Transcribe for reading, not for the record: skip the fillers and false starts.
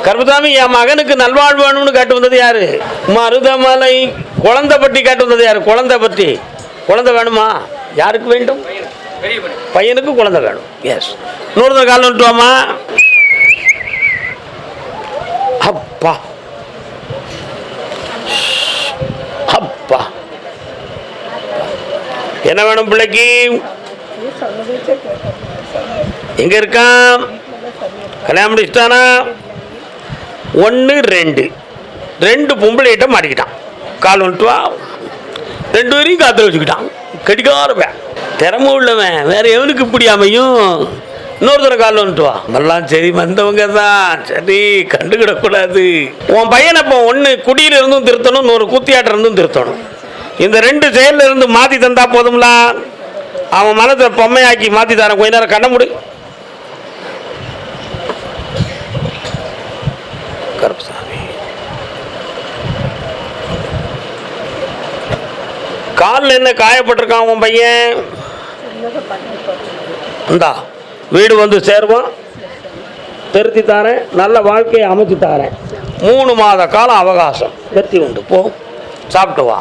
கருப்பசாமி, என் மகனுக்கு நல்வாழ்வு வேணும்னு கேட்டு வந்தது யாரு? மருதமலை. குழந்தை பற்றி கேட்டு வந்தது யாரு? குழந்தை பற்றி. குழந்தை வேணுமா? யாருக்கு வேண்டும்? பையனுக்கு குழந்தை வேணும். எஸ். இன்னொரு காலம் விட்டுவாமா. அப்பா அப்பா, என்ன வேணும் பிள்ளைக்கு? எங்க இருக்கான்? கல்யாணம் முடிச்சுட்டானா? 1 2 2 பொம்பளைகிட்ட மாட்டிக்கிட்டான். கால் வந்துட்டு வா, 2 பேரையும் காத்துல வச்சுக்கிட்டான். கடிக்காரவன், திறமை உள்ளவன், வேற எவனுக்கு இப்படி அமையும்? இன்னொருத்தர கால் வந்துட்டு வா. எல்லாம் சரி, வந்தவங்க தான், சரி, கண்டுக்கிடக்கூடாது. உன் பையனை இப்போ 1 குடியில இருந்தும் திருத்தணும், இன்னொரு கூத்தியாட்ட இருந்தும் திருத்தணும். இந்த 2 செயல்ல இருந்து மாற்றி தந்தா போதும்ல. அவன் மனத்தை பொம்மையாக்கி மாற்றி தரேன். கொஞ்ச நேரம் கண்ண முடி. கருப்பசாமி, காலில் என்ன காயப்பட்டிருக்கான் உன் பையன்? இந்தா வீடு வந்து சேருவான், திருத்தி தாரேன், நல்ல வாழ்க்கையை அமைச்சு தாரேன். 3 மாத காலம் அவகாசம். வெற்றி உண்டு. போ, சாப்பிட்டு வா.